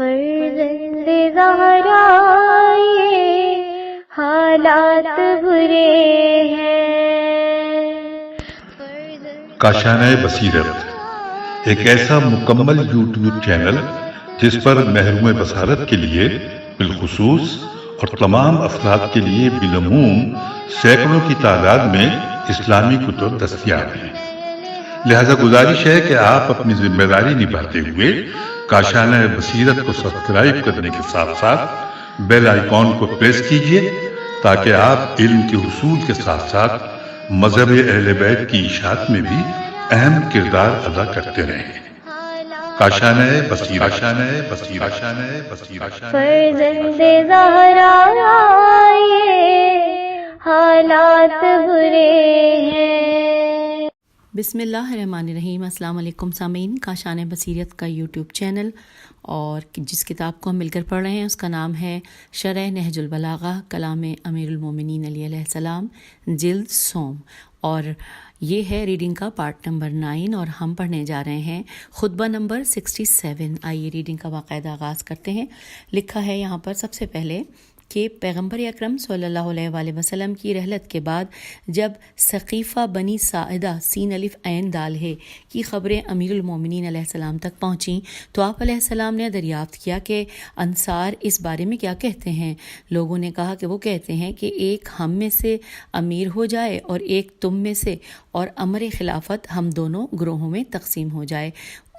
فرزند زہرا یہ حالات برے ہیں. کاشانۂ بصیرت ایک ایسا مکمل یوٹیوب چینل جس پر محروم بصارت کے لیے بالخصوص اور تمام افراد کے لیے بالعموم سینکڑوں کی تعداد میں اسلامی کتب دستیاب ہیں. لہذا گزارش ہے کہ آپ اپنی ذمہ داری نبھاتے ہوئے کاشانۂ بصیرت کو سبسکرائب کرنے کے ساتھ ساتھ بیل آئیکن کو پریس کیجیے تاکہ آپ علم کے حصول کے ساتھ ساتھ مذہب اہل بیت کی اشاعت میں بھی اہم کردار ادا کرتے رہیں. کاشانۂ بصیرت. فرزند زہرا یہ حالات برے ہیں. بسم اللہ الرحمن الرحیم. السلام علیکم سامعین. کاشانۂ بصیرت کا یوٹیوب چینل اور جس کتاب کو ہم مل کر پڑھ رہے ہیں اس کا نام ہے شرح نہج البلاغہ کلام امیر المومنین علیہ السلام جلد سوم، اور یہ ہے ریڈنگ کا پارٹ نمبر 9 اور ہم پڑھنے جا رہے ہیں خطبہ نمبر 67. آئیے ریڈنگ کا باقاعدہ آغاز کرتے ہیں. لکھا ہے یہاں پر سب سے پہلے کہ پیغمبر اکرم صلی اللہ علیہ وآلہ وسلم کی رحلت کے بعد جب ثقیفہ بنی ساعدہ سین الف عین دال ہے کی خبریں امیر المومنین علیہ السلام تک پہنچیں تو آپ علیہ السلام نے دریافت کیا کہ انصار اس بارے میں کیا کہتے ہیں. لوگوں نے کہا کہ وہ کہتے ہیں کہ ایک ہم میں سے امیر ہو جائے اور ایک تم میں سے، اور امر خلافت ہم دونوں گروہوں میں تقسیم ہو جائے.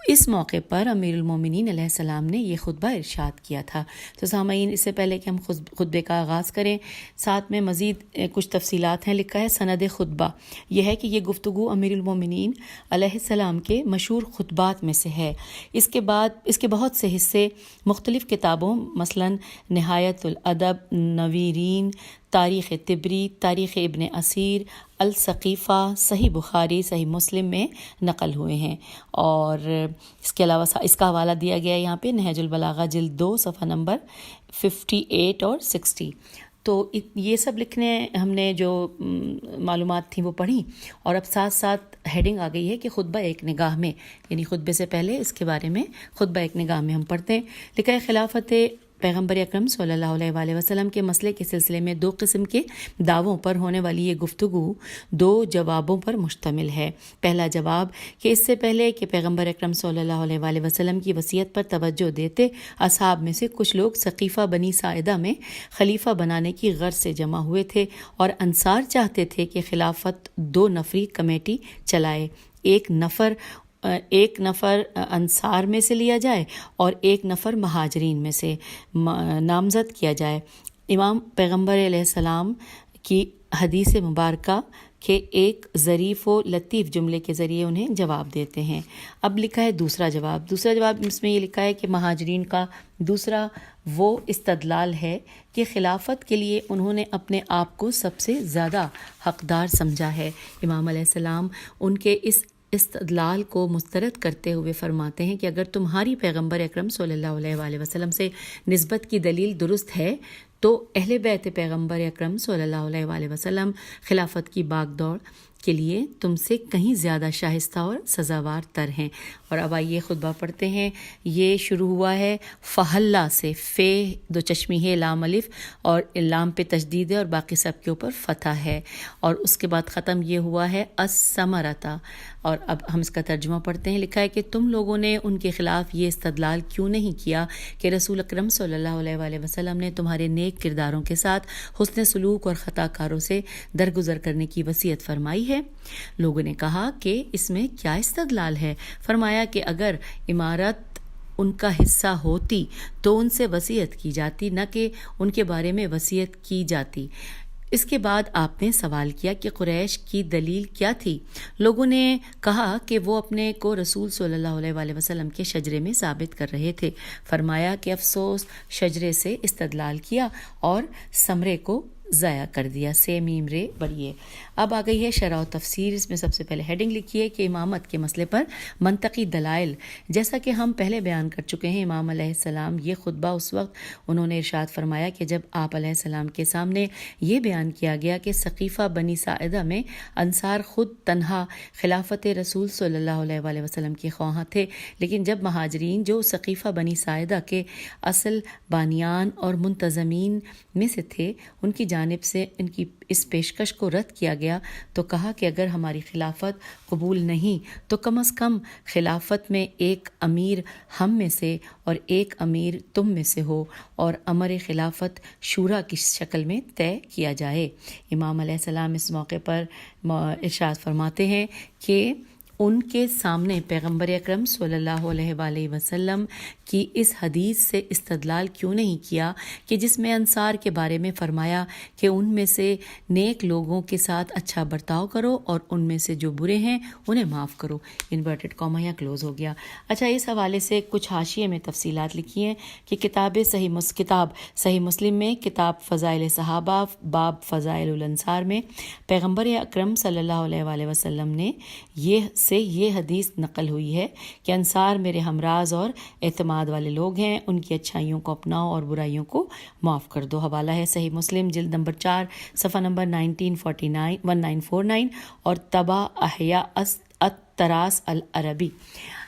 اس موقع پر امیر المومنین علیہ السلام نے یہ خطبہ ارشاد کیا تھا. تو سامعین، اس سے پہلے کہ ہم خطبے کا آغاز کریں، ساتھ میں مزید کچھ تفصیلات ہیں. لکھا ہے سند خطبہ یہ ہے کہ یہ گفتگو امیر المومنین علیہ السلام کے مشہور خطبات میں سے ہے. اس کے بہت سے حصے مختلف کتابوں مثلا نہایت الادب، نویرین، تاریخ طبری، تاریخ ابن اسیر، الثقیفہ، صحیح بخاری، صحیح مسلم میں نقل ہوئے ہیں. اور اس کے علاوہ اس کا حوالہ دیا گیا ہے یہاں پہ نہج البلاغہ جلد 2 صفحہ نمبر 58 اور 60. تو یہ سب لکھنے ہم نے جو معلومات تھیں وہ پڑھی، اور اب ساتھ ساتھ ہیڈنگ آ گئی ہے کہ خطبہ ایک نگاہ میں، یعنی خطبے سے پہلے اس کے بارے میں خطبہ ایک نگاہ میں ہم پڑھتے ہیں. لکھا ہے خلافت پیغمبر اکرم صلی اللہ علیہ وآلہ وسلم کے مسئلے کے سلسلے میں 2 قسم کے دعووں پر ہونے والی یہ گفتگو 2 جوابوں پر مشتمل ہے. پہلا جواب کہ اس سے پہلے کہ پیغمبر اکرم صلی اللہ علیہ وآلہ وسلم کی وصیت پر توجہ دیتے، اصحاب میں سے کچھ لوگ ثقیفہ بنی ساعدہ میں خلیفہ بنانے کی غرض سے جمع ہوئے تھے، اور انصار چاہتے تھے کہ خلافت 2 نفری کمیٹی چلائے. ایک نفر انصار میں سے لیا جائے اور ایک نفر مہاجرین میں سے نامزد کیا جائے. امام پیغمبر علیہ السلام کی حدیث مبارکہ کے ایک ظریف و لطیف جملے کے ذریعے انہیں جواب دیتے ہیں. اب لکھا ہے دوسرا جواب اس میں یہ لکھا ہے کہ مہاجرین کا دوسرا وہ استدلال ہے کہ خلافت کے لیے انہوں نے اپنے آپ کو سب سے زیادہ حقدار سمجھا ہے. امام علیہ السلام ان کے اس استدلال کو مسترد کرتے ہوئے فرماتے ہیں کہ اگر تمہاری پیغمبر اکرم صلی اللہ علیہ وآلہ وسلم سے نسبت کی دلیل درست ہے تو اہل بیت پیغمبر اکرم صلی اللہ علیہ وآلہ وسلم خلافت کی باغ دوڑ کے لیے تم سے کہیں زیادہ شائستہ اور سزاوار تر ہیں. اور اب آئیے خطبہ پڑھتے ہیں. یہ شروع ہوا ہے فہلا سے، فے 2 چشمی ہے، لام الف اور لام پہ تشدید ہے اور باقی سب کے اوپر فتح ہے، اور اس کے بعد ختم یہ ہوا ہے الثمرۃ. اور اب ہم اس کا ترجمہ پڑھتے ہیں. لکھا ہے کہ تم لوگوں نے ان کے خلاف یہ استدلال کیوں نہیں کیا کہ رسول اکرم صلی اللہ علیہ وآلہ وسلم نے تمہارے نیک کرداروں کے ساتھ حسن سلوک اور خطا کاروں سے درگزر کرنے کی وصیت فرمائی ہے. لوگوں نے کہا کہ اس میں کیا استدلال ہے؟ فرمایا کہ اگر امارت ان کا حصہ ہوتی تو ان سے وصیت کی جاتی، نہ کہ ان کے بارے میں وصیت کی جاتی. اس کے بعد آپ نے سوال کیا کہ قریش کی دلیل کیا تھی؟ لوگوں نے کہا کہ وہ اپنے کو رسول صلی اللہ علیہ وآلہ وسلم کے شجرے میں ثابت کر رہے تھے. فرمایا کہ افسوس، شجرے سے استدلال کیا اور ثمرے کو ضائع کر دیا، سے میم رے بڑھیے۔ اب آ گئی ہے شرح و تفسیر۔ اس میں سب سے پہلے ہیڈنگ لکھی ہے کہ امامت کے مسئلے پر منطقی دلائل۔ جیسا کہ ہم پہلے بیان کر چکے ہیں، امام علیہ السلام یہ خطبہ اس وقت انہوں نے ارشاد فرمایا کہ جب آپ علیہ السلام کے سامنے یہ بیان کیا گیا کہ ثقیفہ بنی ساعدہ میں انصار خود تنہا خلافت رسول صلی اللہ علیہ وآلہ وسلم کے خواہاں تھے، لیکن جب مہاجرین جو ثقیفہ بنی ساعدہ کے اصل بانیان اور منتظمین میں سے تھے، ان کی جانب سے ان کی اس پیشکش کو رد کیا گیا تو کہا کہ اگر ہماری خلافت قبول نہیں تو کم از کم خلافت میں ایک امیر ہم میں سے اور ایک امیر تم میں سے ہو، اور امر خلافت شورا کی شکل میں طے کیا جائے۔ امام علیہ السلام اس موقع پر ارشاد فرماتے ہیں کہ ان کے سامنے پیغمبر اکرم صلی اللہ علیہ وآلہ وسلم کی اس حدیث سے استدلال کیوں نہیں کیا کہ جس میں انصار کے بارے میں فرمایا کہ ان میں سے نیک لوگوں کے ساتھ اچھا برتاؤ کرو اور ان میں سے جو برے ہیں انہیں معاف کرو، انورٹڈ کاما یا کلوز ہو گیا۔ اچھا، اس حوالے سے کچھ حاشیے میں تفصیلات لکھی ہیں کہ کتاب صحیح مسلم میں کتاب فضائل صحابہ باب فضائل الانصار میں پیغمبر اکرم صلی اللہ علیہ وآلہ وسلم نے یہ حدیث نقل ہوئی ہے کہ انصار میرے ہمراز اور اعتماد والے لوگ ہیں، ان کی اچھائیوں کو اپناؤ اور برائیوں کو معاف کر دو۔ حوالہ ہے صحیح مسلم جلد نمبر 4 صفحہ نمبر 1949 اور طبع احیاء التراث العربی۔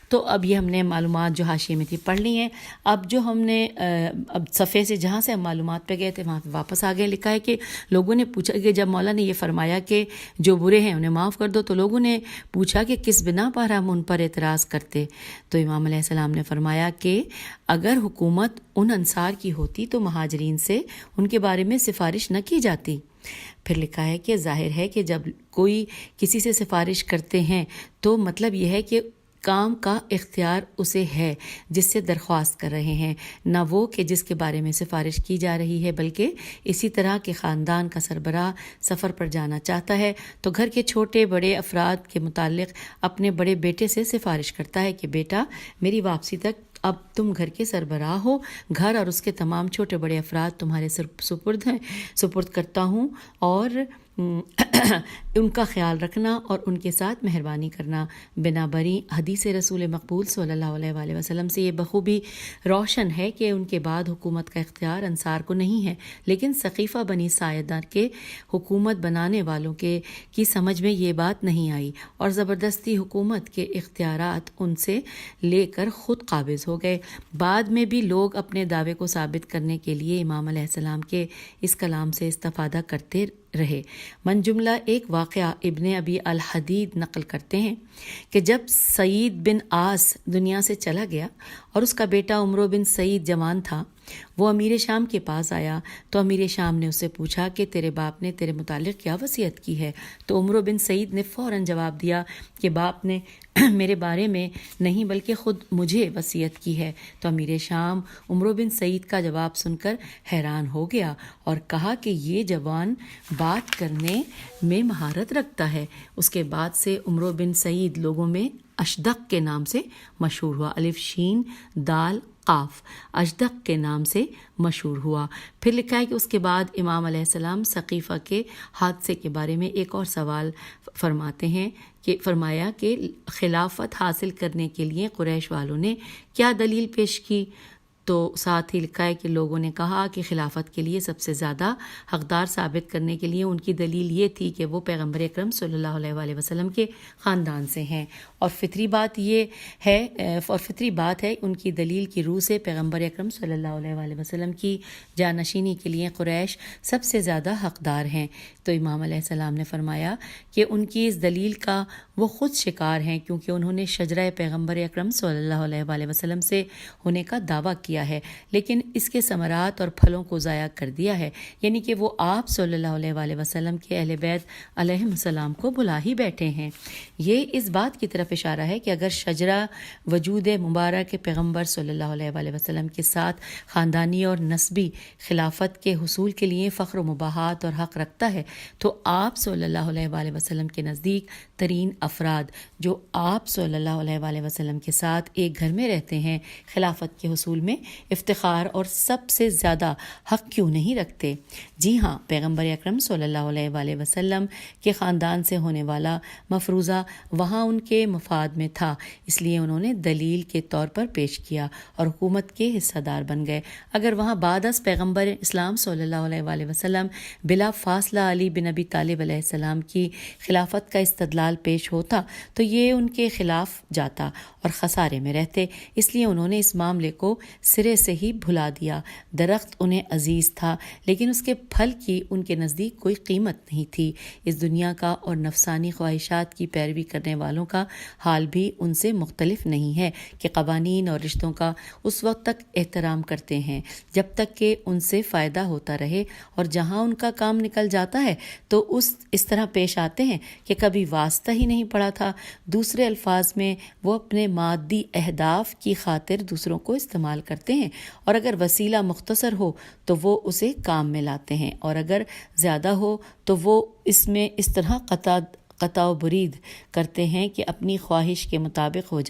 تو اب یہ ہم نے معلومات جو حاشیے میں تھی پڑھ لی ہیں۔ اب جو ہم نے اب صفحے سے جہاں سے ہم معلومات پہ گئے تھے وہاں پہ واپس آگے لکھا ہے کہ لوگوں نے پوچھا کہ جب مولا نے یہ فرمایا کہ جو برے ہیں انہیں معاف کر دو تو لوگوں نے پوچھا کہ کس بنا پر ہم ان پر اعتراض کرتے، تو امام علیہ السلام نے فرمایا کہ اگر حکومت ان انصار کی ہوتی تو مہاجرین سے ان کے بارے میں سفارش نہ کی جاتی۔ پھر لکھا ہے کہ ظاہر ہے کہ جب کوئی کسی سے سفارش کرتے ہیں تو مطلب یہ ہے کہ کام کا اختیار اسے ہے جس سے درخواست کر رہے ہیں، نہ وہ کہ جس کے بارے میں سفارش کی جا رہی ہے، بلکہ اسی طرح کے خاندان کا سربراہ سفر پر جانا چاہتا ہے تو گھر کے چھوٹے بڑے افراد کے متعلق اپنے بڑے بیٹے سے سفارش کرتا ہے کہ بیٹا میری واپسی تک اب تم گھر کے سربراہ ہو، گھر اور اس کے تمام چھوٹے بڑے افراد تمہارے سپرد کرتا ہوں، اور ان کا خیال رکھنا اور ان کے ساتھ مہربانی کرنا۔ بنا بری حدیث رسول مقبول صلی اللہ علیہ وآلہ وسلم سے یہ بخوبی روشن ہے کہ ان کے بعد حکومت کا اختیار انصار کو نہیں ہے، لیکن ثقیفہ بنی ساعدہ کے حکومت بنانے والوں کی سمجھ میں یہ بات نہیں آئی اور زبردستی حکومت کے اختیارات ان سے لے کر خود قابض ہو گئے۔ بعد میں بھی لوگ اپنے دعوے کو ثابت کرنے کے لیے امام علیہ السلام کے اس کلام سے استفادہ کرتے رہے۔ من جملہ ایک واقعہ ابن ابی الحدید نقل کرتے ہیں کہ جب سعید بن عاص دنیا سے چلا گیا اور اس کا بیٹا عمرو بن سعید جوان تھا، وہ امیر شام کے پاس آیا تو امیر شام نے اس سے پوچھا کہ تیرے باپ نے تیرے متعلق کیا وصیت کی ہے؟ تو عمرو بن سعید نے فوراً جواب دیا کہ باپ نے میرے بارے میں نہیں بلکہ خود مجھے وصیت کی ہے۔ تو امیر شام عمرو بن سعید کا جواب سن کر حیران ہو گیا اور کہا کہ یہ جوان بات کرنے میں مہارت رکھتا ہے۔ اس کے بعد سے عمرو بن سعید لوگوں میں اشدق کے نام سے مشہور ہوا، الف شین دال قاف، اشدق کے نام سے مشہور ہوا۔ پھر لکھا ہے کہ اس کے بعد امام علیہ السلام ثقیفہ کے حادثے کے بارے میں ایک اور سوال فرماتے ہیں کہ فرمایا کہ خلافت حاصل کرنے کے لیے قریش والوں نے کیا دلیل پیش کی؟ تو ساتھ ہی لکھا ہے کہ لوگوں نے کہا کہ خلافت کے لیے سب سے زیادہ حقدار ثابت کرنے کے لیے ان کی دلیل یہ تھی کہ وہ پیغمبر اکرم صلی اللہ علیہ وآلہ وسلم کے خاندان سے ہیں، اور فطری بات ہے ان کی دلیل کی روح سے پیغمبر اکرم صلی اللہ علیہ وآلہ وسلم کی جانشینی کے لیے قریش سب سے زیادہ حقدار ہیں۔ تو امام علیہ السلام نے فرمایا کہ ان کی اس دلیل کا وہ خود شکار ہیں، کیونکہ انہوں نے شجرہ پیغمبر اکرم صلی اللہ علیہ وآلہ وسلم سے ہونے کا دعویٰ کیا ہے لیکن اس کے ثمرات اور پھلوں کو ضائع کر دیا ہے، یعنی کہ وہ آپ صلی اللہ علیہ وآلہ وسلم کے اہل بیت علیہم السلام کو بلا ہی بیٹھے ہیں۔ یہ اس بات کی طرف اشارہ ہے کہ اگر شجرہ وجود مبارک پیغمبر صلی اللہ علیہ وآلہ وسلم کے ساتھ خاندانی اور نسبی خلافت کے حصول کے لیے فخر و مباحات اور حق رکھتا ہے تو آپ صلی اللہ علیہ وآلہ وسلم کے نزدیک ترین افراد جو آپ صلی اللہ علیہ وآلہ وسلم کے ساتھ ایک گھر میں رہتے ہیں خلافت کے حصول میں افتخار اور سب سے زیادہ حق کیوں نہیں رکھتے؟ جی ہاں، پیغمبر اکرم صلی اللہ علیہ وآلہ وسلم کے خاندان سے ہونے والا مفروضہ وہاں ان کے مفاد میں تھا، اس لیے انہوں نے دلیل کے طور پر پیش کیا اور حکومت کے حصہ دار بن گئے۔ اگر وہاں بعد از پیغمبر اسلام صلی اللہ علیہ وآلہ وسلم بلا فاصلہ علی بن ابی طالب علیہ السلام کی خلافت کا استدلال پیش ہوتا تو یہ ان کے خلاف جاتا اور خسارے میں رہتے، اس لیے انہوں نے اس معاملے کو سرے سے ہی بھلا دیا۔ درخت انہیں عزیز تھا لیکن اس کے پھل کی ان کے نزدیک کوئی قیمت نہیں تھی۔ اس دنیا کا اور نفسانی خواہشات کی پیروی کرنے والوں کا حال بھی ان سے مختلف نہیں ہے کہ قوانین اور رشتوں کا اس وقت تک احترام کرتے ہیں جب تک کہ ان سے فائدہ ہوتا رہے، اور جہاں ان کا کام نکل جاتا ہے تو اس طرح پیش آتے ہیں کہ کبھی واسطہ ہی نہیں پڑا تھا۔ دوسرے الفاظ میں وہ اپنے مادی اہداف کی خاطر دوسروں کو استعمال کرتے ہیں، اور اگر وسیلہ مختصر ہو تو وہ اسے کام میں لاتے ہیں، اور اگر زیادہ ہو تو وہ اس میں اس طرح قطع و برید کرتے ہیں کہ اپنی خواہش کے مطابق ہو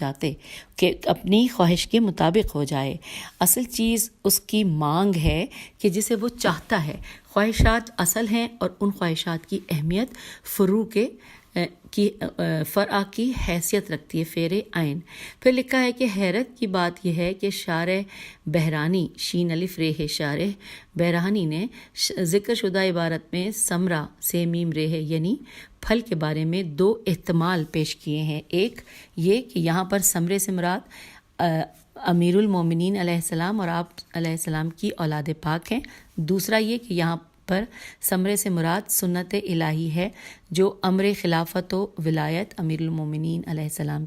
جائے۔ اصل چیز اس کی مانگ ہے کہ جسے وہ چاہتا ہے۔ خواہشات اصل ہیں اور ان خواہشات کی اہمیت فرع کی حیثیت رکھتی ہے، فیر عین۔ پھر لکھا ہے کہ حیرت کی بات یہ ہے کہ شارح بہرانی شین الف ریح شارح بہرانی نے ذکر شدہ عبارت میں ثمرہ سے میم ریح یعنی پھل کے بارے میں دو احتمال پیش کیے ہیں۔ ایک یہ کہ یہاں پر ثمرے سے مراد امیر المومنین علیہ السلام اور آپ علیہ السلام کی اولاد پاک ہیں۔ دوسرا یہ کہ یہاں پر ثمرے سے مراد سنت الہی ہے جو امر خلافت و ولایت امیر المومنین علیہ السلام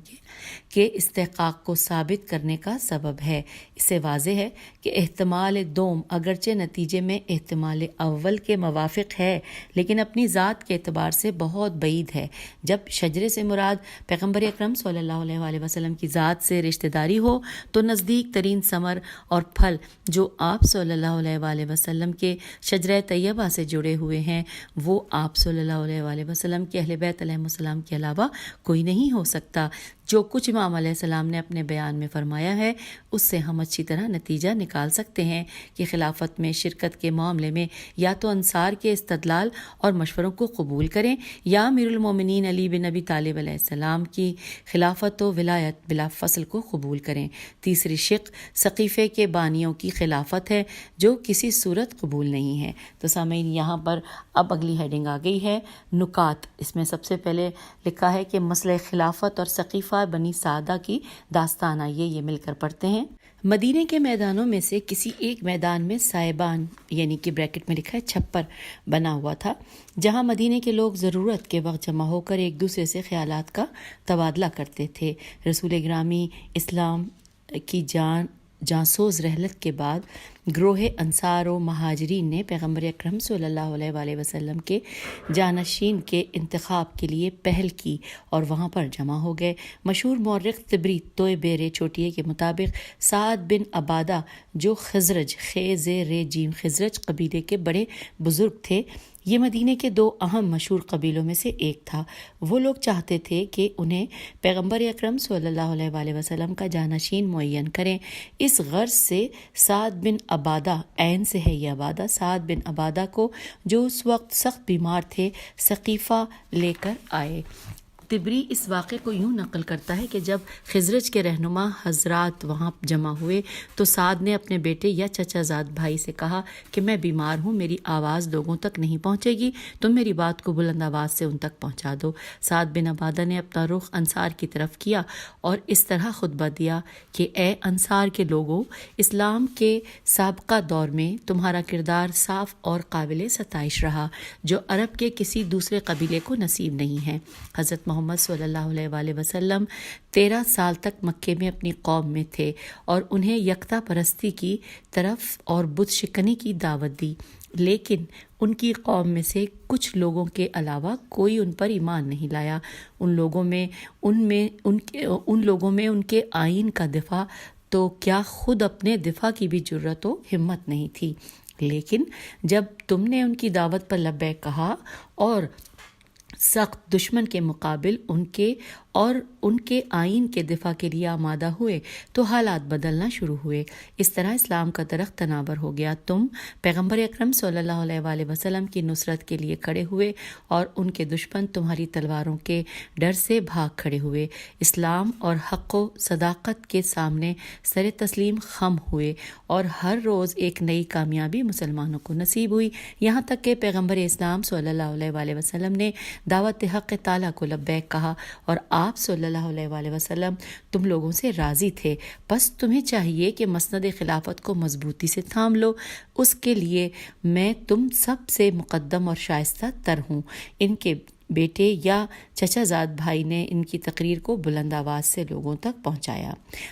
کے استحقاق کو ثابت کرنے کا سبب ہے۔ اس سے واضح ہے کہ احتمال دوم اگرچہ نتیجے میں احتمال اول کے موافق ہے لیکن اپنی ذات کے اعتبار سے بہت بعید ہے۔ جب شجرے سے مراد پیغمبر اکرم صلی اللہ علیہ وآلہ وسلم کی ذات سے رشتہ داری ہو تو نزدیک ترین ثمر اور پھل جو آپ صلی اللہ علیہ وآلہ وسلم کے شجرہ طیبہ سے جڑے ہوئے ہیں وہ آپ صلی اللہ علیہ وآلہ وسلم کے اہل بیت علیہ السلام کے علاوہ کوئی نہیں ہو سکتا۔ جو کچھ امام علیہ السلام نے اپنے بیان میں فرمایا ہے اس سے ہم اچھی طرح نتیجہ نکال سکتے ہیں کہ خلافت میں شرکت کے معاملے میں یا تو انصار کے استدلال اور مشوروں کو قبول کریں یا امیر المومنین علی بن ابی طالب علیہ السلام کی خلافت و ولایت بلا فصل کو قبول کریں۔ تیسری شق سقیفے کے بانیوں کی خلافت ہے جو کسی صورت قبول نہیں ہے۔ تو سامعین یہاں پر اب اگلی ہیڈنگ آ گئی ہے نکات۔ اس میں سب سے پہلے لکھا ہے کہ مسئلہ خلافت اور سقیفہ بنی سعدہ کی داستان آئیے یہ مل کر پڑھتے ہیں۔ مدینے کے میدانوں میں سے کسی ایک میدان میں سائبان یعنی کہ بریکٹ میں لکھا ہے چھپر بنا ہوا تھا جہاں مدینے کے لوگ ضرورت کے وقت جمع ہو کر ایک دوسرے سے خیالات کا تبادلہ کرتے تھے۔ رسول گرامی اسلام کی جاسوس رحلت کے بعد گروہ انصار و مہاجرین نے پیغمبر اکرم صلی اللہ علیہ وآلہ وسلم کے جانشین کے انتخاب کے لیے پہل کی اور وہاں پر جمع ہو گئے۔ مشہور مورخ طبری توئے بیرے چوٹیے کے مطابق سعد بن عبادہ جو خزرج خزرج قبیلے کے بڑے بزرگ تھے، یہ مدینے کے دو اہم مشہور قبیلوں میں سے ایک تھا۔ وہ لوگ چاہتے تھے کہ انہیں پیغمبر اکرم صلی اللہ علیہ وآلہ وسلم کا جانشین معین کریں۔ اس غرض سے سعد بن عبادہ عین سے ہے یہ عبادہ سعد بن عبادہ کو جو اس وقت سخت بیمار تھے سقیفہ لے کر آئے۔ طبری اس واقعے کو یوں نقل کرتا ہے کہ جب خزرج کے رہنما حضرات وہاں جمع ہوئے تو سعد نے اپنے بیٹے یا چچا زاد بھائی سے کہا کہ میں بیمار ہوں، میری آواز لوگوں تک نہیں پہنچے گی، تم میری بات کو بلند آواز سے ان تک پہنچا دو۔ سعد بن عبادہ نے اپنا رخ انصار کی طرف کیا اور اس طرح خطبہ دیا کہ اے انصار کے لوگوں، اسلام کے سابقہ دور میں تمہارا کردار صاف اور قابل ستائش رہا جو عرب کے کسی دوسرے قبیلے کو نصیب نہیں ہے۔ حضرت محمد صلی اللہ علیہ وآلہ وسلم 13 سال تک مکے میں اپنی قوم میں تھے اور انہیں یکتا پرستی کی طرف اور بت شکنی کی دعوت دی، لیکن ان کی قوم میں سے کچھ لوگوں کے علاوہ کوئی ان پر ایمان نہیں لایا۔ ان لوگوں میں ان کے آئین کا دفاع تو کیا خود اپنے دفاع کی بھی جرأت و ہمت نہیں تھی، لیکن جب تم نے ان کی دعوت پر لبیک کہا اور سخت دشمن کے مقابل ان کے آئین کے دفاع کے لیے آمادہ ہوئے تو حالات بدلنا شروع ہوئے۔ اس طرح اسلام کا درخت تناور ہو گیا۔ تم پیغمبر اکرم صلی اللہ علیہ وآلہ وسلم کی نصرت کے لیے کھڑے ہوئے اور ان کے دشمن تمہاری تلواروں کے ڈر سے بھاگ کھڑے ہوئے۔ اسلام اور حق و صداقت کے سامنے سر تسلیم خم ہوئے اور ہر روز ایک نئی کامیابی مسلمانوں کو نصیب ہوئی، یہاں تک کہ پیغمبر اسلام صلی اللہ علیہ وآلہ وسلم نے دعوت حق تعالیٰ کو لبیک کہا اور آپ صلی اللہ علیہ وآلہ وسلم تم لوگوں سے راضی تھے، بس تمہیں چاہیے کہ مسند خلافت کو مضبوطی سے تھام لو، اس کے لیے میں تم سب سے مقدم اور شائستہ تر ہوں۔ ان کے بیٹے یا چچا زاد بھائی نے ان کی تقریر کو بلند آواز سے لوگوں تک پہنچایا۔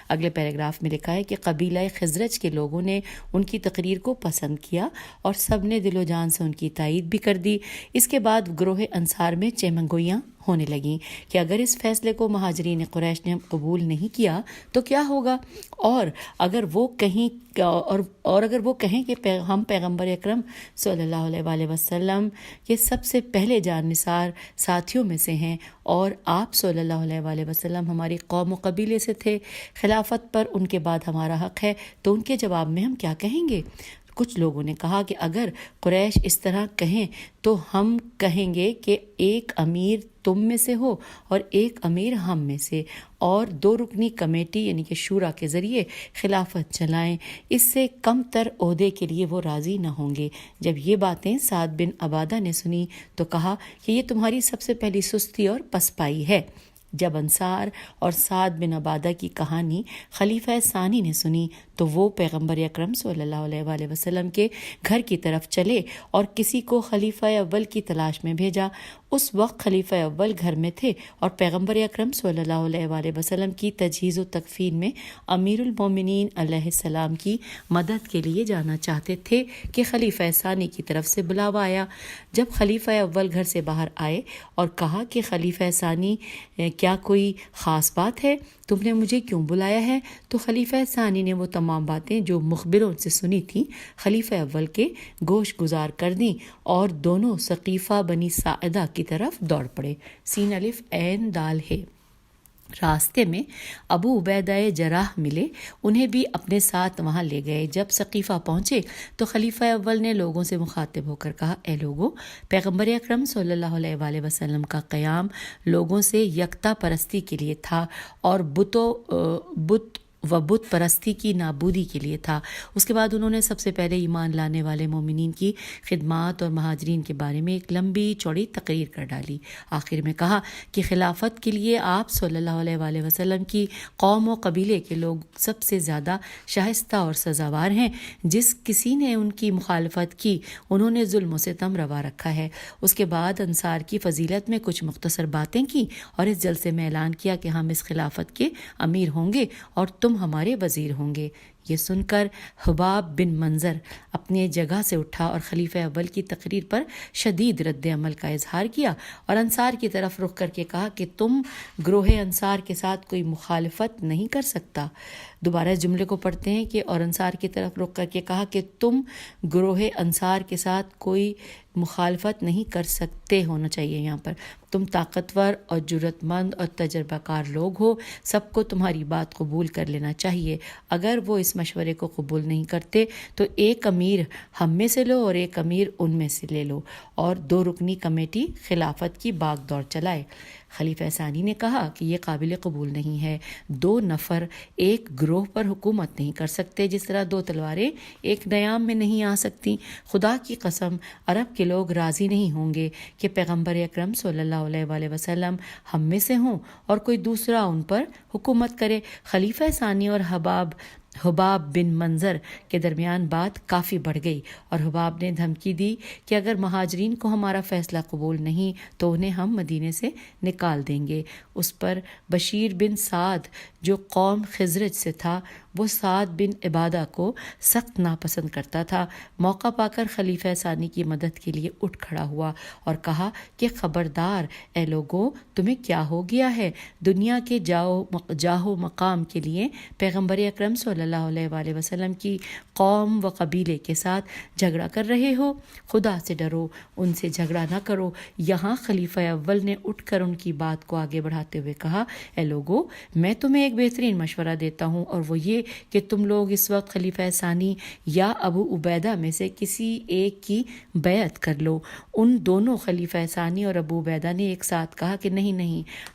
اگلے پیراگراف میں لکھا ہے کہ قبیلہ خزرج کے لوگوں نے ان کی تقریر کو پسند کیا اور سب نے دل و جان سے ان کی تائید بھی کر دی۔ اس کے بعد گروہ انصار میں چیمنگوئیاں ہونے لگیں کہ اگر اس فیصلے کو مہاجرین قریش نے قبول نہیں کیا تو کیا ہوگا، اور اگر وہ کہیں کہ ہم پیغمبر اکرم صلی اللہ علیہ وآلہ وسلم کے سب سے پہلے جان نثار ساتھیوں میں سے ہیں اور آپ صلی اللہ علیہ وآلہ وسلم ہماری قوم و قبیلے سے تھے، خلافت پر ان کے بعد ہمارا حق ہے، تو ان کے جواب میں ہم کیا کہیں گے؟ کچھ لوگوں نے کہا کہ اگر قریش اس طرح کہیں تو ہم کہیں گے کہ ایک امیر تم میں سے ہو اور ایک امیر ہم میں سے، اور 2 رکنی کمیٹی یعنی کہ شورا کے ذریعے خلافت چلائیں، اس سے کم تر عہدے کے لیے وہ راضی نہ ہوں گے۔ جب یہ باتیں سعد بن عبادہ نے سنی تو کہا کہ یہ تمہاری سب سے پہلی سستی اور پسپائی ہے۔ جب انصار اور سعد بن عبادہ کی کہانی خلیفہ ثانی نے سنی تو وہ پیغمبر اکرم صلی اللہ علیہ وآلہ وسلم کے گھر کی طرف چلے اور کسی کو خلیفہ اول کی تلاش میں بھیجا۔ اس وقت خلیفہ اول گھر میں تھے اور پیغمبر اکرم صلی اللہ علیہ وآلہ وسلم کی تجہیز و تکفین میں امیر المومنین علیہ السلام کی مدد کے لیے جانا چاہتے تھے کہ خلیفہ ثانی کی طرف سے بلاوا آیا۔ جب خلیفہ اول گھر سے باہر آئے اور کہا کہ خلیفہ ثانی کیا کوئی خاص بات ہے، تم نے مجھے کیوں بلایا ہے، تو خلیفہ ثانی نے وہ تمام باتیں جو مخبروں سے سنی تھیں خلیفہ اول کے گوش گزار کر دیں اور دونوں ثقیفہ بنی ساعدہ کی طرف دوڑ پڑے۔ سین الف عین دال ہے۔ راستے میں ابو عبیدہ جراح ملے، انہیں بھی اپنے ساتھ وہاں لے گئے۔ جب ثقیفہ پہنچے تو خلیفہ اول نے لوگوں سے مخاطب ہو کر کہا، اے لوگو، پیغمبر اکرم صلی اللہ علیہ وآلہ وسلم کا قیام لوگوں سے یکتا پرستی کے لیے تھا اور بت پرستی کی نابودی کے لیے تھا۔ اس کے بعد انہوں نے سب سے پہلے ایمان لانے والے مومنین کی خدمات اور مہاجرین کے بارے میں ایک لمبی چوڑی تقریر کر ڈالی۔ آخر میں کہا کہ خلافت کے لیے آپ صلی اللہ علیہ وآلہ وسلم کی قوم و قبیلے کے لوگ سب سے زیادہ شائستہ اور سزاوار ہیں۔ جس کسی نے ان کی مخالفت کی انہوں نے ظلم و ستم روا رکھا ہے۔ اس کے بعد انصار کی فضیلت میں کچھ مختصر باتیں کی اور اس جلسے میں اعلان کیا کہ ہم اس خلافت کے امیر ہوں گے اور تم ہمارے وزیر ہوں گے۔ یہ سن کر حباب بن منظر اپنی جگہ سے اٹھا اور خلیفہ اول کی تقریر پر شدید رد عمل کا اظہار کیا اور انصار کی طرف رخ کر کے کہا کہ تم گروہ انصار کے ساتھ کوئی مخالفت نہیں کر سکتا۔ دوبارہ اس جملے کو پڑھتے ہیں کہ اور انصار کی طرف رخ کر کے کہا کہ تم گروہ انصار کے ساتھ کوئی مخالفت نہیں کر سکتے، ہونا چاہیے یہاں پر، تم طاقتور اور جرأت مند اور تجربہ کار لوگ ہو، سب کو تمہاری بات قبول کر لینا چاہیے۔ اگر وہ اس مشورے کو قبول نہیں کرتے تو ایک امیر ہم میں سے لو اور ایک امیر ان میں سے لے لو اور 2 رکنی کمیٹی خلافت کی باغ دوڑ چلائے۔ خلیفہ ثانی نے کہا کہ یہ قابل قبول نہیں ہے، 2 نفر ایک گروہ پر حکومت نہیں کر سکتے، جس طرح 2 تلواریں ایک نیام میں نہیں آ سکتی۔ خدا کی قسم عرب کے لوگ راضی نہیں ہوں گے کہ پیغمبر اکرم صلی اللہ علیہ وآلہ وسلم ہم میں سے ہوں اور کوئی دوسرا ان پر حکومت کرے۔ خلیفہ ثانی اور حباب بن منظر کے درمیان بات کافی بڑھ گئی اور حباب نے دھمکی دی کہ اگر مہاجرین کو ہمارا فیصلہ قبول نہیں تو انہیں ہم مدینے سے نکال دیں گے۔ اس پر بشیر بن سعد جو قوم خزرج سے تھا وہ سعد بن عبادہ کو سخت ناپسند کرتا تھا۔ موقع پا کر خلیفہ ثانی کی مدد کے لیے اٹھ کھڑا ہوا اور کہا کہ خبردار اے لوگو، تمہیں کیا ہو گیا ہے؟ دنیا کے جاہو مقام کے لیے پیغمبر اکرم صلی اللہ علیہ وآلہ وسلم کی قوم و قبیلے کے ساتھ جھگڑا کر رہے ہو؟ خدا سے ڈرو، ان سے جھگڑا نہ کرو۔ یہاں خلیفہ اول نے اٹھ کر ان کی بات کو آگے بڑھاتے ہوئے کہا، اے لوگو، میں تمہیں ایک بہترین مشورہ دیتا ہوں، اور وہ یہ کہ تم لوگ اس وقت خلیفہ ثانی یا ابو عبیدہ میں سے کسی ایک کی بیعت کر لو۔ ان دونوں خلیفہ ثانی اور ابو عبیدہ نے ایک ساتھ کہا کہ نہیں،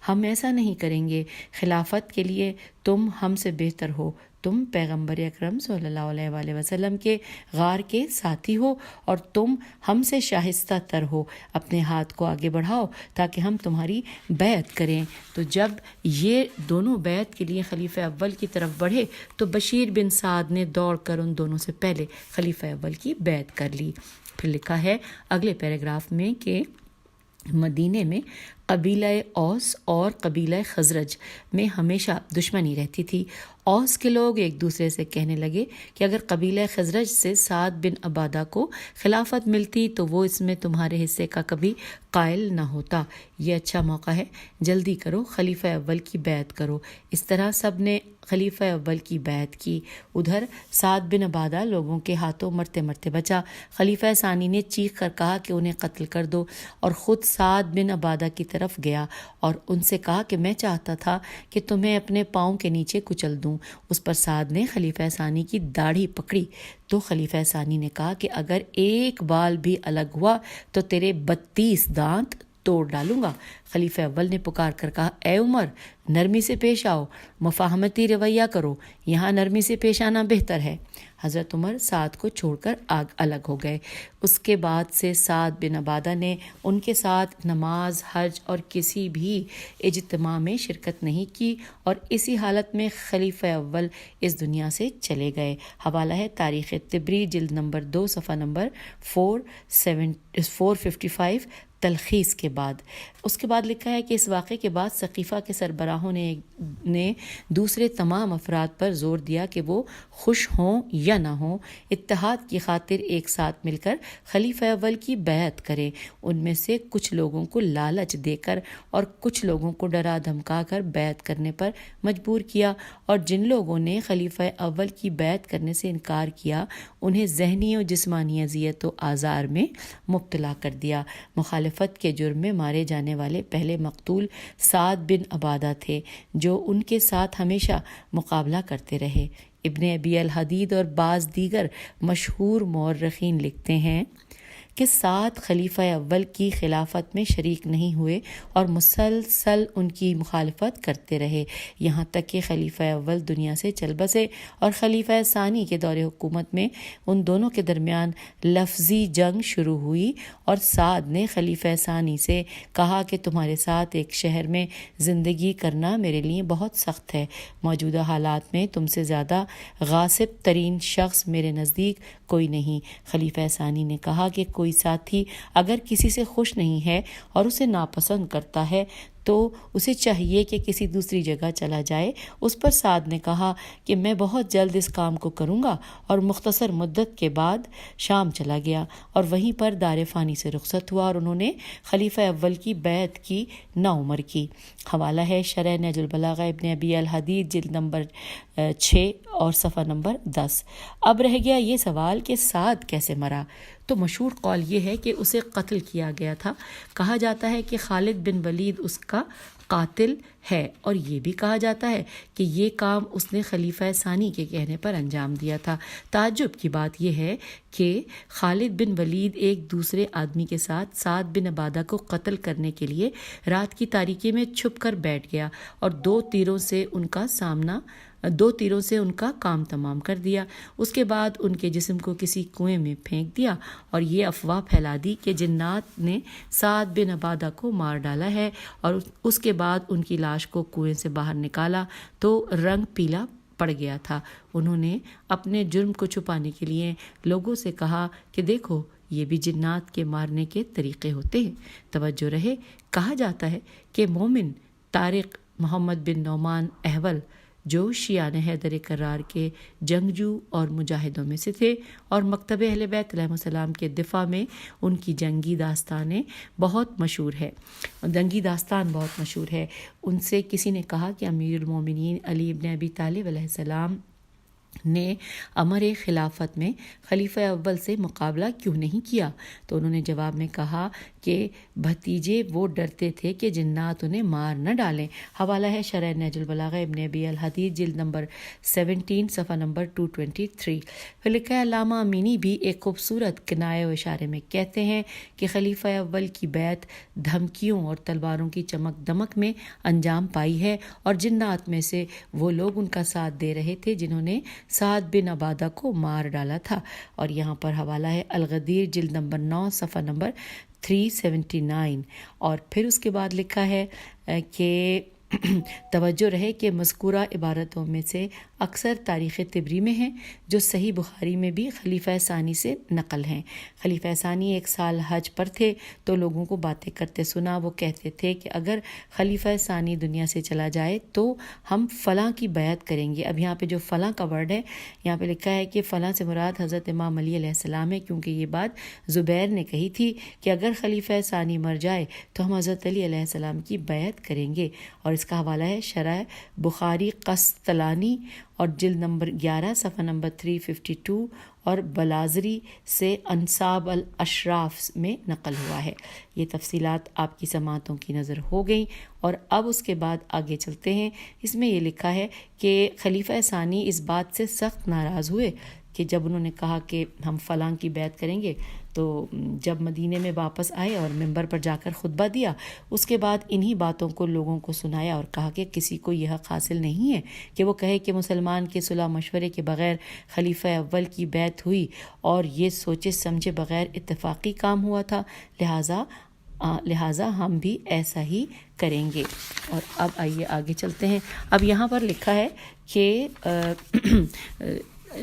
ہم ایسا نہیں کریں گے۔ خلافت کے لیے تم ہم سے بہتر ہو، تم پیغمبر اکرم صلی اللہ علیہ وآلہ وسلم کے غار کے ساتھی ہو اور تم ہم سے شائستہ تر ہو۔ اپنے ہاتھ کو آگے بڑھاؤ تاکہ ہم تمہاری بیعت کریں۔ تو جب یہ دونوں بیعت کے لیے خلیفہ اول کی طرف بڑھے تو بشیر بن سعد نے دوڑ کر ان دونوں سے پہلے خلیفہ اول کی بیعت کر لی۔ پھر لکھا ہے اگلے پیراگراف میں کہ مدینے میں قبیلہ اوس اور قبیلہ خزرج میں ہمیشہ دشمنی رہتی تھی۔ اوس کے لوگ ایک دوسرے سے کہنے لگے کہ اگر قبیلہ خزرج سے سعد بن عبادہ کو خلافت ملتی تو وہ اس میں تمہارے حصے کا کبھی قائل نہ ہوتا۔ یہ اچھا موقع ہے، جلدی کرو، خلیفہ اول کی بیعت کرو۔ اس طرح سب نے خلیفہ اول کی بیعت کی۔ ادھر سعد بن عبادہ لوگوں کے ہاتھوں مرتے مرتے بچا۔ خلیفہ ثانی نے چیخ کر کہا کہ انہیں قتل کر دو، اور خود سعد بن عبادہ کی طرف گیا اور ان سے کہا کہ میں چاہتا تھا کہ تمہیں اپنے پاؤں کے نیچے کچل دوں۔ اس پر سعد نے خلیفہ ثانی کی داڑھی پکڑی تو خلیفہ ثانی نے کہا کہ اگر ایک بال بھی الگ ہوا تو تیرے 32 دانت توڑ ڈالوں گا۔ خلیفہ اول نے پکار کر کہا، اے عمر، نرمی سے پیش آؤ، مفاہمتی رویہ کرو، یہاں نرمی سے پیش آنا بہتر ہے۔ حضرت عمر سعد کو چھوڑ کر الگ ہو گئے۔ اس کے بعد سے سعد بن عبادہ نے ان کے ساتھ نماز، حج اور کسی بھی اجتماع میں شرکت نہیں کی، اور اسی حالت میں خلیفہ اول اس دنیا سے چلے گئے۔ حوالہ ہے تاریخ طبری جلد نمبر 2 صفحہ نمبر 455 تلخیص کے بعد۔ اس کے بعد لکھا ہے کہ اس واقعے کے بعد سقیفہ کے سربراہوں نے دوسرے تمام افراد پر زور دیا کہ وہ خوش ہوں یا نہ ہوں اتحاد کی خاطر ایک ساتھ مل کر خلیفہ اول کی بیعت کریں۔ ان میں سے کچھ لوگوں کو لالچ دے کر اور کچھ لوگوں کو ڈرا دھمکا کر بیعت کرنے پر مجبور کیا، اور جن لوگوں نے خلیفہ اول کی بیعت کرنے سے انکار کیا انہیں ذہنی اور جسمانی اذیت و آزار میں مبتلا کر دیا۔ مخالفت کے جرم میں مارے جانے والے پہلے مقتول سعد بن عبادہ تھے، جو ان کے ساتھ ہمیشہ مقابلہ کرتے رہے۔ ابن ابی الحدید اور بعض دیگر مشہور مورخین لکھتے ہیں کہ سعد خلیفہ اول کی خلافت میں شریک نہیں ہوئے اور مسلسل ان کی مخالفت کرتے رہے، یہاں تک کہ خلیفہ اول دنیا سے چل بسے، اور خلیفہ ثانی کے دور حکومت میں ان دونوں کے درمیان لفظی جنگ شروع ہوئی، اور سعد نے خلیفہ ثانی سے کہا کہ تمہارے ساتھ ایک شہر میں زندگی کرنا میرے لیے بہت سخت ہے، موجودہ حالات میں تم سے زیادہ غاصب ترین شخص میرے نزدیک کوئی نہیں۔ خلیفہ ثانی نے کہا کہ کوئی ساتھی اگر کسی سے خوش نہیں ہے اور اسے ناپسند کرتا ہے تو اسے چاہیے کہ کسی دوسری جگہ چلا جائے۔ اس پر سعد نے کہا کہ میں بہت جلد اس کام کو کروں گا، اور مختصر مدت کے بعد شام چلا گیا اور وہیں پر دار فانی سے رخصت ہوا، اور انہوں نے خلیفہ اول کی بیعت کی نوعمر کی۔ حوالہ ہے شرح نہج البلاغہ ابن ابی الحدید جلد نمبر 6 اور صفحہ نمبر 10۔ اب رہ گیا یہ سوال کہ سعد کیسے مرا، تو مشہور قول یہ ہے کہ اسے قتل کیا گیا تھا۔ کہا جاتا ہے کہ خالد بن ولید اس کا قاتل ہے، اور یہ بھی کہا جاتا ہے کہ یہ کام اس نے خلیفہ ثانی کے کہنے پر انجام دیا تھا۔ تعجب کی بات یہ ہے کہ خالد بن ولید ایک دوسرے آدمی کے ساتھ سعد بن عبادہ کو قتل کرنے کے لیے رات کی تاریکی میں چھپ کر بیٹھ گیا، اور 2 تیروں سے ان کا کام تمام کر دیا۔ اس کے بعد ان کے جسم کو کسی کنویں میں پھینک دیا، اور یہ افواہ پھیلا دی کہ جنات نے سعد بن عبادہ کو مار ڈالا ہے، اور اس کے بعد ان کی لاش کو کنویں سے باہر نکالا تو رنگ پیلا پڑ گیا تھا۔ انہوں نے اپنے جرم کو چھپانے کے لیے لوگوں سے کہا کہ دیکھو، یہ بھی جنات کے مارنے کے طریقے ہوتے ہیں۔ توجہ رہے، کہا جاتا ہے کہ مومن طارق محمد بن نعمان احول جو شیعان حیدر کرار کے جنگجو اور مجاہدوں میں سے تھے، اور مکتب اہل بیت علیہ السلام کے دفاع میں ان کی جنگی داستان بہت مشہور ہے۔ ان سے کسی نے کہا کہ امیر المومنین علی ابن ابی طالب علیہ السلام نے امر خلافت میں خلیفہ اول سے مقابلہ کیوں نہیں کیا؟ تو انہوں نے جواب میں کہا کہ بھتیجے وہ ڈرتے تھے کہ جنات انہیں مار نہ ڈالیں۔ حوالہ ہے شرح نہج البلاغہ ابن ابی الحدید جلد نمبر 17 صفحہ نمبر 223۔ پھر لکھا ہے علامہ امینی بھی ایک خوبصورت کنایہ و اشارے میں کہتے ہیں کہ خلیفہ اول کی بیعت دھمکیوں اور تلواروں کی چمک دمک میں انجام پائی ہے، اور جنات میں سے وہ لوگ ان کا ساتھ دے رہے تھے جنہوں نے سعد بن عبادہ کو مار ڈالا تھا۔ اور یہاں پر حوالہ ہے الغدیر جلد نمبر 9 صفحہ نمبر 379۔ اور پھر اس کے بعد لکھا ہے کہ توجہ رہے کہ مذکورہ عبارتوں میں سے اکثر تاریخ طبری میں ہیں، جو صحیح بخاری میں بھی خلیفہ ثانی سے نقل ہیں۔ خلیفہ ثانی ایک سال حج پر تھے تو لوگوں کو باتیں کرتے سنا۔ وہ کہتے تھے کہ اگر خلیفہ ثانی دنیا سے چلا جائے تو ہم فلاں کی بیعت کریں گے۔ اب یہاں پہ جو فلاں کا ورڈ ہے، یہاں پہ لکھا ہے کہ فلاں سے مراد حضرت امام علی علیہ السلام ہے، کیونکہ یہ بات زبیر نے کہی تھی کہ اگر خلیفہ ثانی مر جائے تو ہم حضرت علی علیہ السلام کی بیعت کریں گے۔ اور اس کا حوالہ ہے شرح بخاری قسطلانی اور جلد نمبر 11 صفحہ نمبر 352 اور بلازری سے انصاب الاشراف میں نقل ہوا ہے۔ یہ تفصیلات آپ کی سماعتوں کی نظر ہو گئیں، اور اب اس کے بعد آگے چلتے ہیں۔ اس میں یہ لکھا ہے کہ خلیفہ ثانی اس بات سے سخت ناراض ہوئے کہ جب انہوں نے کہا کہ ہم فلاں کی بیعت کریں گے، تو جب مدینے میں واپس آئے اور منبر پر جا کر خطبہ دیا، اس کے بعد انہی باتوں کو لوگوں کو سنایا اور کہا کہ کسی کو یہ حق حاصل نہیں ہے کہ وہ کہے کہ مسلمان کے صلح مشورے کے بغیر خلیفہ اول کی بیعت ہوئی اور یہ سوچے سمجھے بغیر اتفاقی کام ہوا تھا، لہٰذا ہم بھی ایسا ہی کریں گے۔ اور اب آئیے آگے چلتے ہیں۔ اب یہاں پر لکھا ہے کہ